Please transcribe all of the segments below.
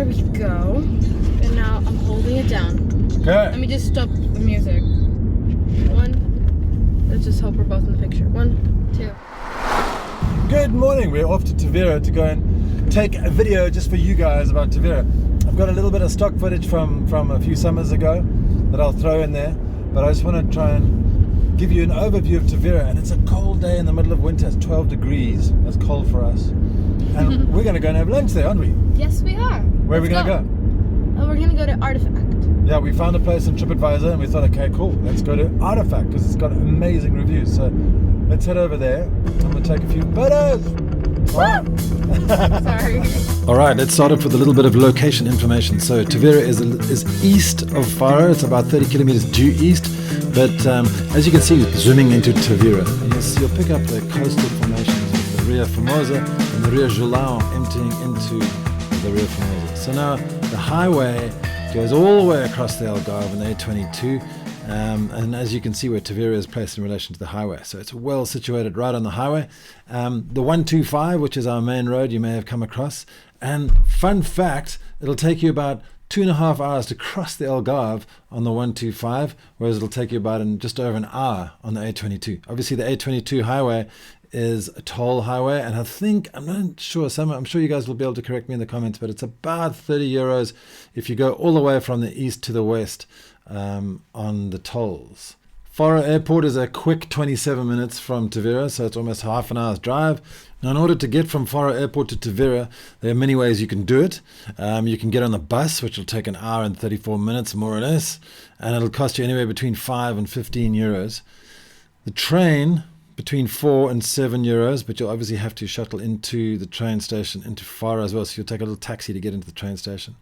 There we go. And now I'm holding it down. Okay. Let me just stop the music. One. Let's just hope we're both in the picture. 1, 2. Good morning. We're off to Tavira to go and take a video just for you guys about Tavira. I've got a little bit of stock footage from a few summers ago that I'll throw in there, but I just want to try and give you an overview of Tavira. And it's a cold day in the middle of winter. It's 12 degrees. That's cold for us. And we're going to go and have lunch there, aren't we? Yes, we are. Where are we going to go? We're going to go to Artifact. Yeah, we found a place on TripAdvisor and we thought, okay, cool, let's go to Artifact because it's got amazing reviews. So let's head over there and we'll take a few photos. Sorry. All right, let's start off with a little bit of location information. So Tavira is east of Faro. It's about 30 kilometers due east. But as you can see, zooming into Tavira, you'll pick up the coastal formations with the Rio Formosa and the Rio João emptying into the Rio Formosa. So now the highway goes all the way across the Algarve and the A22. And as you can see where Tavira is placed in relation to the highway. So it's well situated right on the highway. The 125, which is our main road, you may have come across. And fun fact, it'll take you about 2.5 hours to cross the Algarve on the 125, whereas it'll take you about just over an hour on the A22. Obviously the A22 highway is a toll highway, and I'm not sure, I'm sure you guys will be able to correct me in the comments, but it's about 30 euros if you go all the way from the east to the west on the tolls. Faro Airport is a quick 27 minutes from Tavira, so it's almost half an hour's drive. Now, in order to get from Faro Airport to Tavira, there are many ways you can do it. You can get on the bus, which will take an hour and 34 minutes, more or less, and it'll cost you anywhere between 5 and 15 euros. The train, between 4 and 7 euros, but you'll obviously have to shuttle into the train station, into Faro as well, so you'll take a little taxi to get into the train station.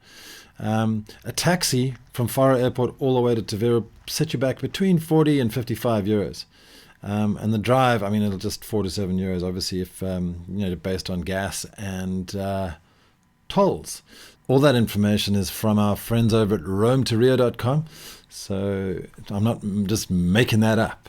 A taxi from Faro Airport all the way to Tavira set you back between 40 and 55 euros. And the drive, it'll just 4 to 7 euros, obviously, if based on gas and tolls. All that information is from our friends over at roamtorio.com, so I'm not just making that up.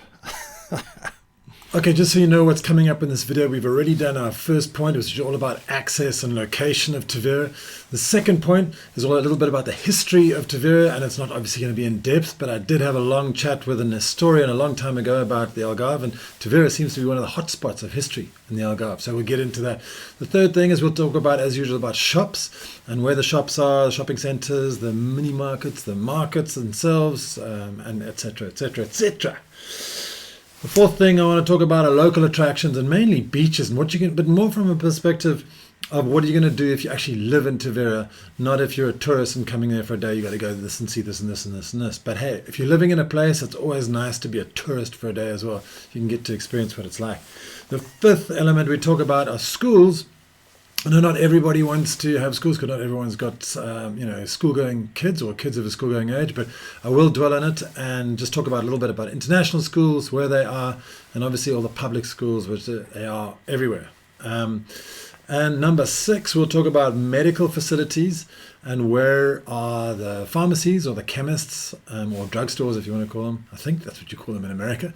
Okay, just so you know what's coming up in this video, we've already done our first point, which is all about access and location of Tavira. The second point is a little bit about the history of Tavira, and it's not obviously going to be in depth, but I did have a long chat with an historian a long time ago about the Algarve, and Tavira seems to be one of the hot spots of history in the Algarve, so we'll get into that. The third thing is we'll talk about, as usual, about shops and where the shops are, the shopping centers, the mini markets, the markets themselves, and etc., etc., etc. The fourth thing I want to talk about are local attractions and mainly beaches and what you can, but more from a perspective of what are you going to do if you actually live in Tavira, not if you're a tourist and coming there for a day, you got to go to this and see this and this and this and this. But hey, if you're living in a place, it's always nice to be a tourist for a day as well. You can get to experience what it's like. The fifth element we talk about are schools. I know not everybody wants to have schools because not everyone's got school-going kids or kids of a school-going age, but I will dwell on it and just talk about a little bit about international schools, where they are, and obviously all the public schools, which they are everywhere. And number 6, we'll talk about medical facilities and where are the pharmacies or the chemists or drugstores, if you want to call them. I think that's what you call them in America.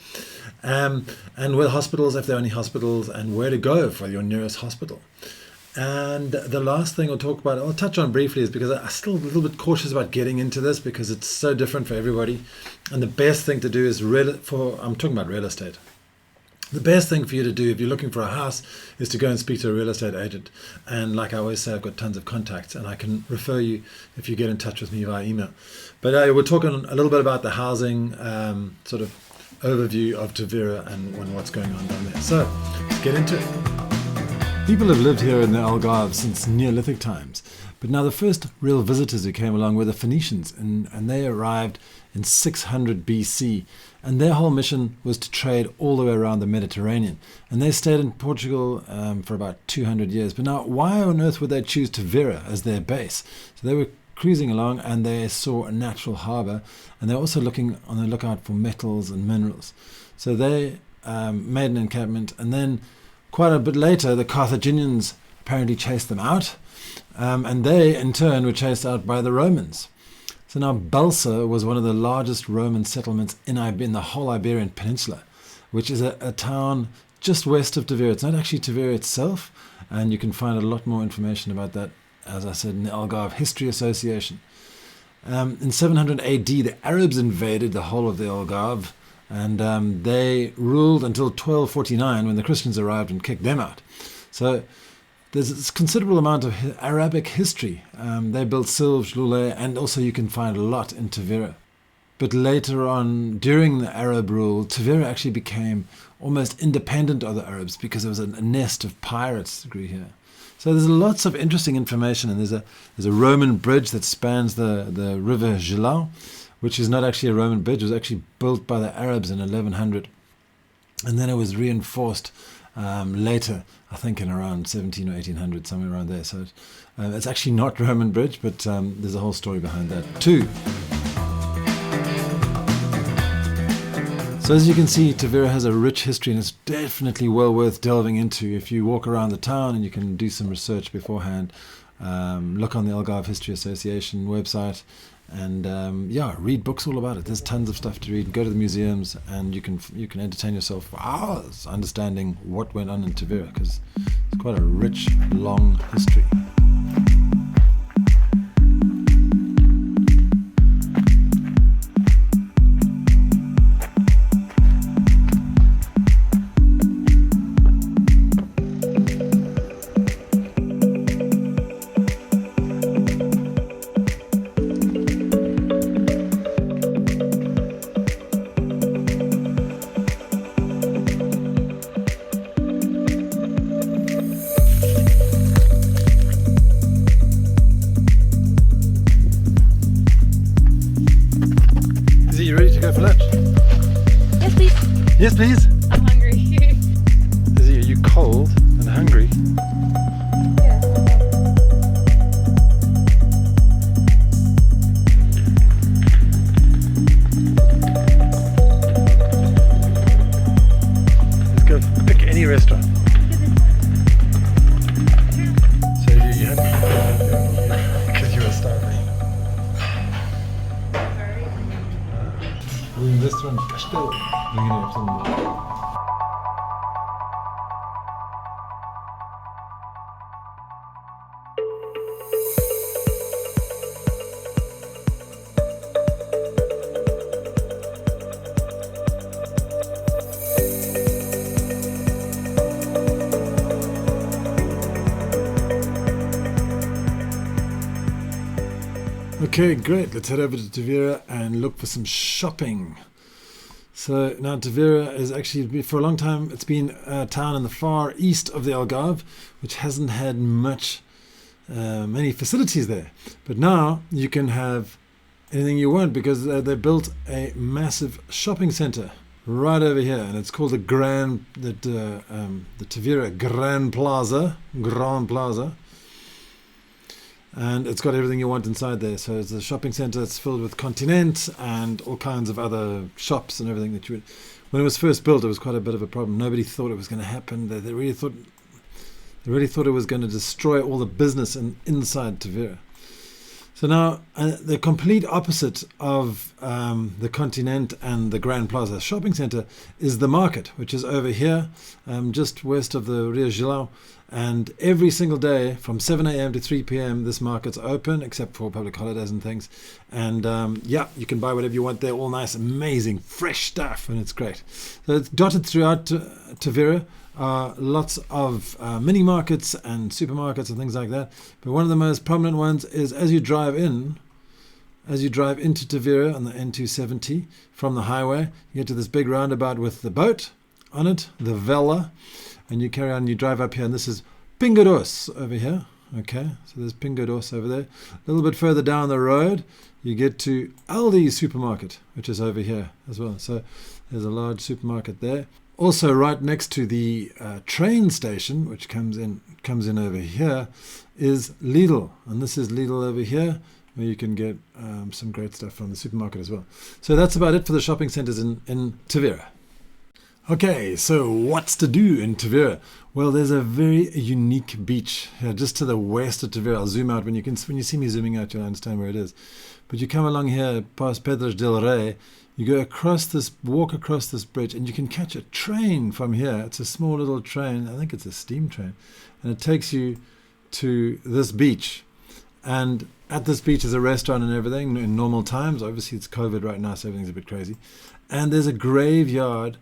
And where hospitals, if there are any hospitals, and where to go for your nearest hospital. And the last thing I'll touch on briefly is because I'm still a little bit cautious about getting into this because it's so different for everybody. And the best thing to do is, I'm talking about real estate. The best thing for you to do if you're looking for a house is to go and speak to a real estate agent. And like I always say, I've got tons of contacts and I can refer you if you get in touch with me via email. But we're talking a little bit about the housing sort of overview of Tavira and what's going on down there. So let's get into it. People have lived here in the Algarve since Neolithic times, but now the first real visitors who came along were the Phoenicians, and they arrived in 600 BC, and their whole mission was to trade all the way around the Mediterranean, and they stayed in Portugal for about 200 years. But now, why on earth would they choose Tavira as their base? So they were cruising along and they saw a natural harbour, and they're also looking on the lookout for metals and minerals. So they made an encampment, and then quite a bit later, the Carthaginians apparently chased them out, and they, in turn, were chased out by the Romans. So now Balsa was one of the largest Roman settlements in the whole Iberian Peninsula, which is a town just west of Tavira. It's not actually Tavira itself, and you can find a lot more information about that as I said, in the Algarve History Association. In 700 AD, the Arabs invaded the whole of the Algarve, and they ruled until 1249 when the Christians arrived and kicked them out. So there's a considerable amount of Arabic history. They built Silves, Lule, and also you can find a lot in Tavira. But later on, during the Arab rule, Tavira actually became almost independent of the Arabs because there was a nest of pirates that grew here. So there's lots of interesting information, and there's a Roman bridge that spans the river Gilau, which is not actually a Roman bridge. It was actually built by the Arabs in 1100, and then it was reinforced later, I think in around 17 or 1800, somewhere around there. So it's actually not Roman bridge, but there's a whole story behind that too. So as you can see, Tavira has a rich history, and it's definitely well worth delving into. If you walk around the town, and you can do some research beforehand, look on the Algarve History Association website, and read books all about it. There's tons of stuff to read. Go to the museums, and you can entertain yourself for hours understanding what went on in Tavira, because it's quite a rich, long history. Yes, please. I'm hungry. Izzy, are you cold and hungry? Yeah. Let's go pick any restaurant. So you happy? Because you were starving. We're in restaurant Pastel. Okay, great. Let's head over to Tavira and look for some shopping. So now Tavira is actually, for a long time, it's been a town in the far east of the Algarve, which hasn't had many facilities there. But now you can have anything you want, because they built a massive shopping center right over here, and it's called the Tavira Grand Plaza. And it's got everything you want inside there. So it's a shopping center that's filled with Continent and all kinds of other shops and everything that you would. When it was first built, it was quite a bit of a problem. Nobody thought it was going to happen. They really thought it was going to destroy all the business inside Tavira. So now the complete opposite of the Continent and the Grand Plaza shopping center is the market, which is over here, just west of the Rio Gilau. And every single day from 7 a.m. to 3 p.m. this market's open, except for public holidays and things. And you can buy whatever you want there, all nice, amazing, fresh stuff, and it's great. So it's dotted throughout Tavira. Lots of mini markets and supermarkets and things like that. But one of the most prominent ones is as you drive into Tavira on the N270 from the highway, you get to this big roundabout with the boat on it, the Vela, and you carry on, you drive up here, and this is Pingados over here. Okay, so there's Pingados over there. A little bit further down the road, you get to Aldi supermarket, which is over here as well. So there's a large supermarket there. Also, right next to the train station, which comes in over here, is Lidl, and this is Lidl over here, where you can get some great stuff from the supermarket as well. So that's about it for the shopping centers in Tavira. Okay, so what's to do in Tavira? Well, there's a very unique beach just to the west of Tavira. I'll zoom out. When you see me zooming out, you'll understand where it is. But you come along here past Pedras del Rey, you go walk across this bridge, and you can catch a train from here. It's a small little train. I think it's a steam train. And it takes you to this beach. And at this beach is a restaurant and everything in normal times. Obviously, it's COVID right now, so everything's a bit crazy. And there's a graveyard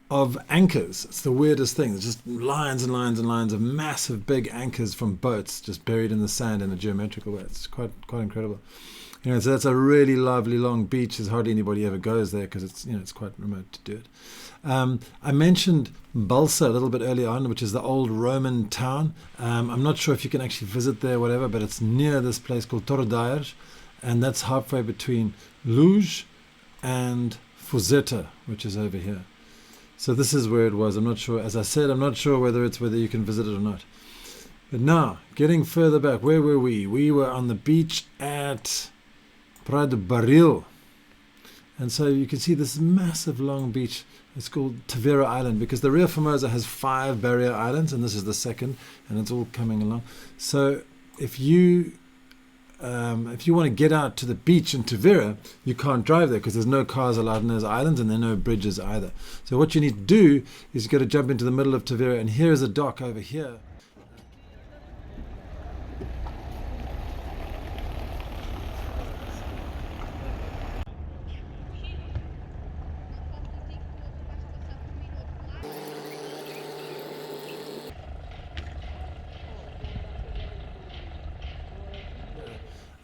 of anchors. It's the weirdest thing. There's just lines and lines and lines of massive big anchors from boats just buried in the sand in a geometrical way. It's quite incredible. So that's a really lovely long beach. There's hardly anybody ever goes there because it's quite remote to do it. I mentioned Balsa a little bit earlier on, which is the old Roman town. I'm not sure if you can actually visit there, whatever, but it's near this place called Tordedaires, and that's halfway between Luz and Fuzeta, which is over here. So this is where it was. I'm not sure. As I said, I'm not sure whether you can visit it or not. But now, getting further back, where were we? We were on the beach at Praia de Barril. And so you can see this massive long beach. It's called Tavira Island because the Rio Formosa has 5 barrier islands, and this is the second, and it's all coming along. So if you want to get out to the beach in Tavira, you can't drive there because there's no cars allowed in those islands, and there are no bridges either. So what you need to do is you've got to jump into the middle of Tavira, and here is a dock over here.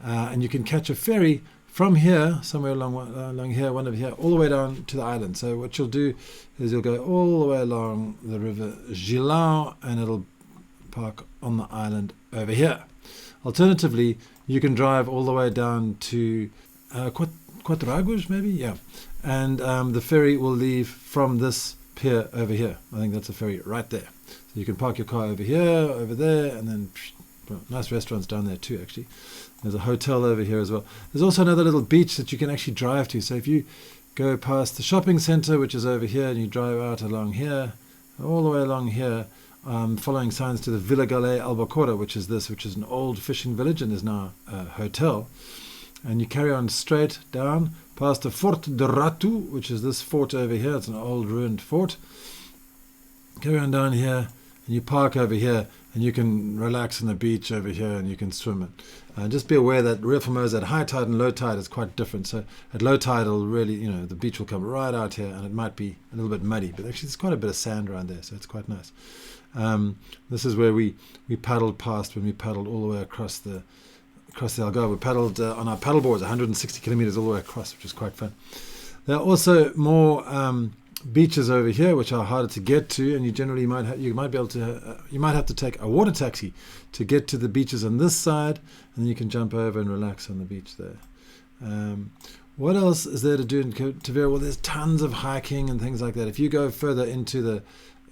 And you can catch a ferry from here, somewhere along here, one of here, all the way down to the island. So what you'll do is you'll go all the way along the river Gilão, and it'll park on the island over here. Alternatively, you can drive all the way down to Quatro Águas, maybe? Yeah. And the ferry will leave from this pier over here. I think that's a ferry right there. So you can park your car over here, over there, and then nice restaurants down there too, actually. There's a hotel over here as well. There's also another little beach that you can actually drive to. So if you go past the shopping center, which is over here, and you drive out along here, all the way along here, following signs to the Vila Galé Albacora, which is an old fishing village and is now a hotel. And you carry on straight down past the Fort de Ratu, which is this fort over here. It's an old ruined fort. Carry on down here, and you park over here, and you can relax on the beach over here, and you can swim it. Just be aware that Rio Formosa at high tide and low tide is quite different. So at low tide, it'll really, the beach will come right out here, and it might be a little bit muddy, but actually there's quite a bit of sand around there, so it's quite nice. This is where we paddled past when we paddled all the way across the Algarve. We paddled on our paddle boards 160 kilometers all the way across, which is quite fun. There are also more beaches over here which are harder to get to, and you might have to take a water taxi to get to the beaches on this side, and then you can jump over and relax on the beach there. What else is there to do in Tavira? Well, there's tons of hiking and things like that. If you go further into the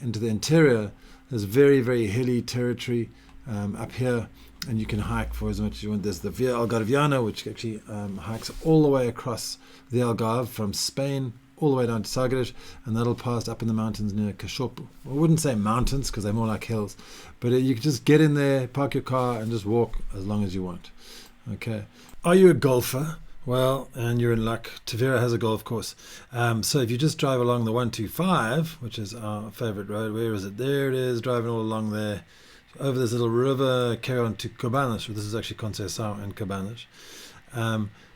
interior, there's very, very hilly territory up here, and you can hike for as much as you want. There's the Via Algarviana, which actually hikes all the way across the Algarve from Spain all the way down to Sagres, and that'll pass up in the mountains near Cachopo. I wouldn't say mountains because they're more like hills, but you can just get in there, park your car, and just walk as long as you want. Okay. Are you a golfer? Well, and you're in luck. Tavira has a golf course. So if you just drive along the 125, which is our favorite road, where is it? There it is, driving all along there, over this little river, carry on to Cabanas. This is actually Conceição and Cabanas.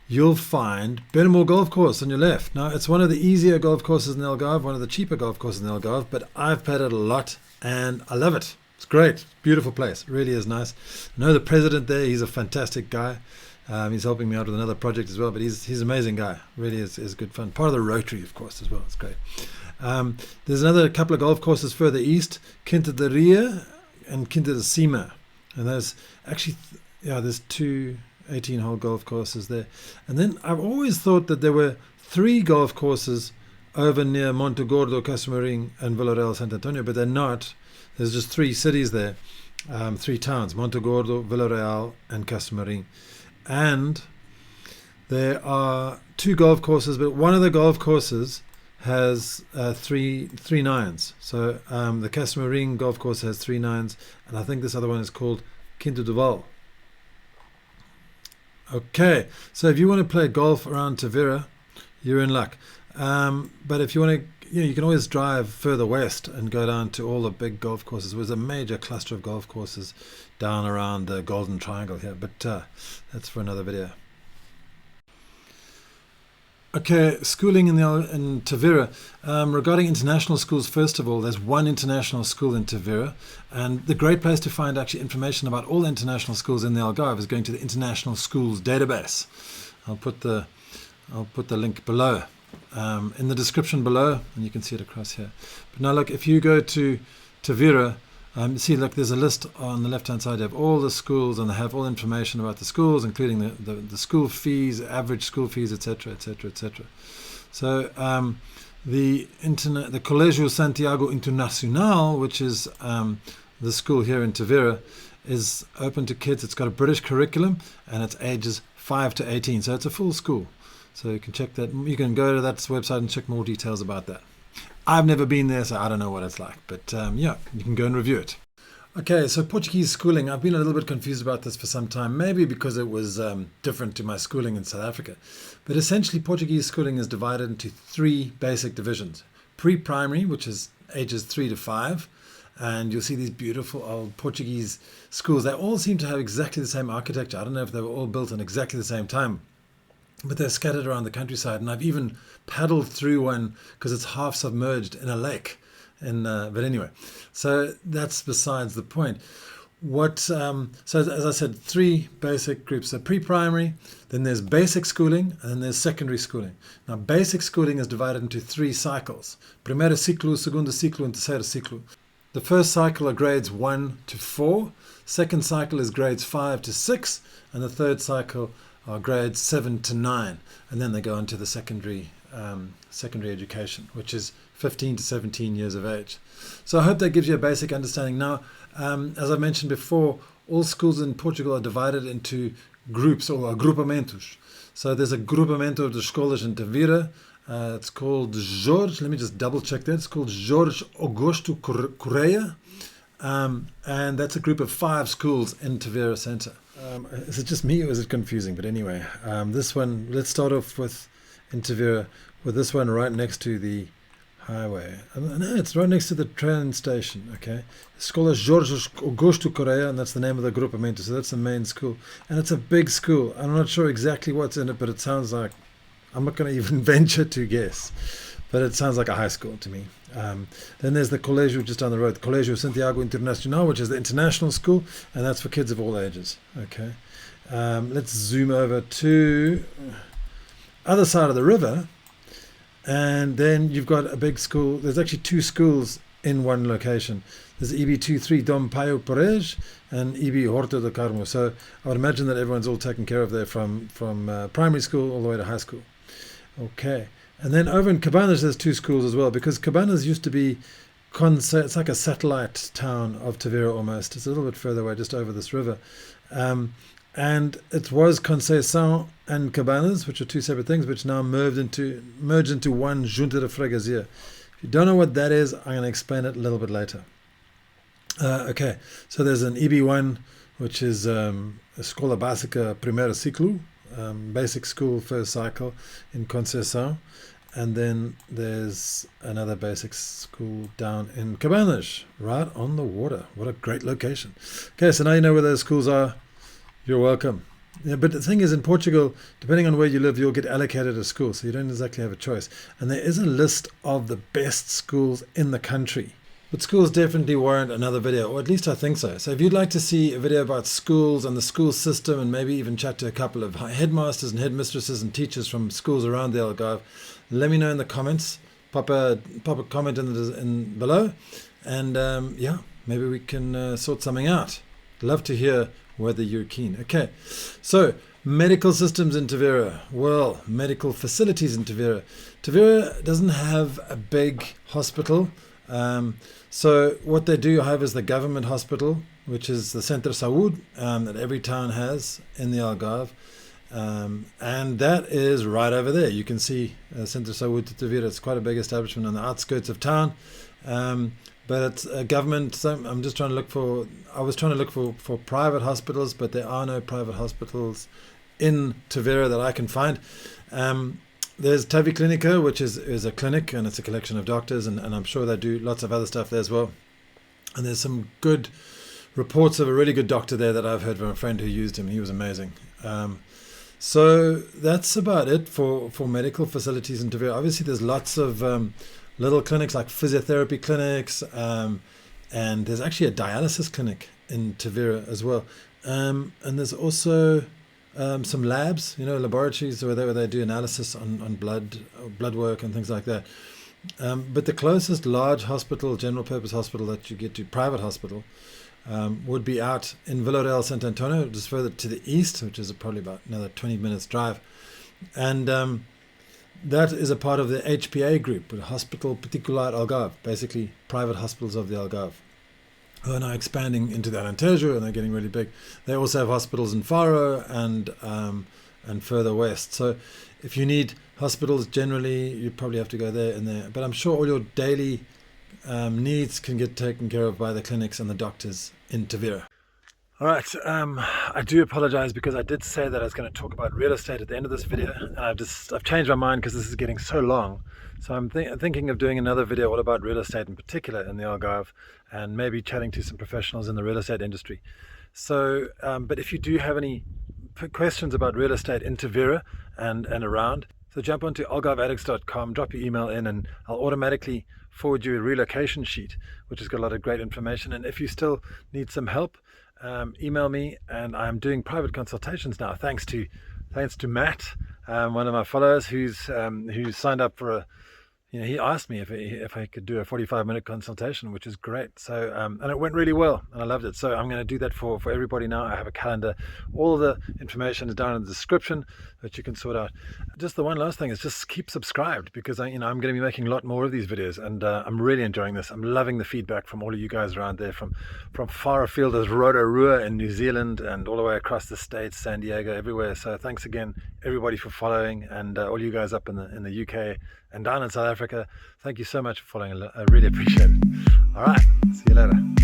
You'll find Benamor Golf Course on your left. Now, it's one of the easier golf courses in the Algarve, one of the cheaper golf courses in the Algarve, but I've played it a lot, and I love it. It's great. Beautiful place. It really is nice. I know the president there. He's a fantastic guy. He's helping me out with another project as well, but he's an amazing guy. Really is good fun. Part of the Rotary, of course, as well. It's great. There's another couple of golf courses further east, Quinta de Ria and Quinta de Cima. And there's actually, there's 2 18-hole golf courses there. And then I've always thought that there were 3 golf courses over near Montegordo, Casamarim, and Vila Real Sant Antonio, but they're not. There's just 3 cities there, 3 towns, Montegordo, Vila Real, and Casamarim. And there are 2 golf courses, but one of the golf courses has 3 nines. So the Casamarim golf course has 3 nines, and I think this other one is called Quinta do Val. Okay, so if you want to play golf around Tavira, you're in luck. But if you want you can always drive further west and go down to all the big golf courses. There was a major cluster of golf courses down around the Golden Triangle here, but that's for another video. Okay, schooling in Tavira. Regarding international schools, first of all, there's one international school in Tavira, and the great place to find actually information about all international schools in the Algarve is going to the International Schools database. I'll put the link below in the description below, and you can see it across here. But now look, if you go to Tavira, see, look, there's a list on the left-hand side. You have all the schools, and they have all information about the schools, including the school fees, average school fees, etc., etc., etc. So the Colegio Santiago Internacional, which is the school here in Tavira, is open to kids. It's got a British curriculum, and it's ages 5 to 18. So it's a full school. So you can check that. You can go to that website and check more details about that. I've never been there, so I don't know what it's like. But yeah, you can go and review it. Okay, so Portuguese schooling. I've been a little bit confused about this for some time, maybe because it was different to my schooling in South Africa. But essentially, Portuguese schooling is divided into 3 basic divisions. Pre-primary, which is ages 3 to 5. And you'll see these beautiful old Portuguese schools. They all seem to have exactly the same architecture. I don't know if they were all built in exactly the same time, but they're scattered around the countryside. And I've even paddled through one because it's half submerged in a lake. But anyway, so that's besides the point. So as I said, 3 basic groups. So pre-primary, then there's basic schooling, and then there's secondary schooling. Now, basic schooling is divided into 3 cycles. Primeiro ciclo, segundo ciclo, and terceiro ciclo. The first cycle are grades 1 to 4. Second cycle is grades 5 to 6. And the third cycle are grades 7 to 9. And then they go on to the secondary education, which is 15 to 17 years of age. So I hope that gives you a basic understanding. Now, as I mentioned before, all schools in Portugal are divided into groups or agrupamentos. So there's a grupamento de escolas in Tavira. It's called Jorge. Let me just double check that. It's called Jorge Augusto Correia. And that's a group of 5 schools in Tavira Centre. Is it just me or is it confusing? But anyway, this one, let's start off with in Tavira with this one right next to the highway. No, it's right next to the train station. Okay, Escola Jorge Augusto Correia, and that's the name of the grupamento. So that's the main school, and it's a big school. I'm not sure exactly what's in it, but it sounds like, I'm not going to even venture to guess, but it sounds like a high school to me. Then there's the Colegio just down the road, Colegio Santiago Internacional, which is the international school, and that's for kids of all ages. Okay, let's zoom over to other side of the river, and then you've got a big school. There's actually 2 schools in one location. There's EB23 Dom Paio Perez and EB Horto do Carmo. So I would imagine that everyone's all taken care of there from primary school all the way to high school. Okay, and then over in Cabanas there's 2 schools as well, because Cabanas used to be it's like a satellite town of Tavira almost. It's a little bit further away, just over this river. And it was Conceição and Cabanas, which are 2 separate things, which now merged into one Junta de Freguesia. If you don't know what that is, I'm going to explain it a little bit later. Okay, so there's an EB1, which is Escola Básica Primeiro Ciclo, basic school first cycle in Conceição. And then there's another basic school down in Cabanas, right on the water. What a great location. Okay, so now you know where those schools are. You're welcome. Yeah, but the thing is, in Portugal, depending on where you live, you'll get allocated a school, so you don't exactly have a choice. And there is a list of the best schools in the country. But schools definitely warrant another video, or at least I think so. So if you'd like to see a video about schools and the school system, and maybe even chat to a couple of headmasters and headmistresses and teachers from schools around the Algarve, let me know in the comments. Pop a comment in below, and yeah, maybe we can sort something out. Love to hear whether you're keen. Okay, so medical systems in Tavira. Well, medical facilities in Tavira. Tavira doesn't have a big hospital. So what they do have is the government hospital, which is the Centro Saúde that every town has in the Algarve. And that is right over there. You can see Centro Saúde de Tavira. It's quite a big establishment on the outskirts of town. But it's a government. So I was trying to look for private hospitals, but there are no private hospitals in Tavira that I can find. There's Tavi Clinica, which is a clinic, and it's a collection of doctors, and I'm sure they do lots of other stuff there as well. And there's some good reports of a really good doctor there that I've heard from a friend who used him. He was amazing. So that's about it for medical facilities in Tavira. Obviously, there's lots of little clinics like physiotherapy clinics, and there's actually a dialysis clinic in Tavira as well. And there's also some labs, laboratories where they do analysis on blood work and things like that. But the closest large hospital, general purpose hospital that you get to, private hospital, would be out in Villarreal, Sant Antonio, just further to the east, which is probably about another 20 minutes drive. And that is a part of the HPA group, Hospital Particular Algarve, basically private hospitals of the Algarve, who are now expanding into the Alentejo, and they're getting really big. They also have hospitals in Faro and further west. So if you need hospitals generally, you probably have to go there and there. But I'm sure all your daily needs can get taken care of by the clinics and the doctors in Tavira. All right, I do apologize because I did say that I was going to talk about real estate at the end of this video, and I've changed my mind because this is getting so long. So I'm thinking of doing another video all about real estate in particular in the Algarve, and maybe chatting to some professionals in the real estate industry. So, but if you do have any questions about real estate in Tavira and around, so jump onto algarveaddicts.com, drop your email in, and I'll automatically forward you a relocation sheet, which has got a lot of great information. And if you still need some help, email me, and I'm doing private consultations now, thanks to Matt, one of my followers who's signed up for a. He asked me if I could do a 45-minute consultation, which is great. So, and it went really well, and I loved it. So I'm going to do that for everybody now. I have a calendar. All the information is down in the description that you can sort out. Just the one last thing is just keep subscribed, because I'm going to be making a lot more of these videos, and I'm really enjoying this. I'm loving the feedback from all of you guys around there, from far afield as Rotorua in New Zealand, and all the way across the States, San Diego, everywhere. So thanks again, everybody, for following, and all you guys up in the UK and down in South Africa. Thank you so much for following. I really appreciate it. All right, see you later.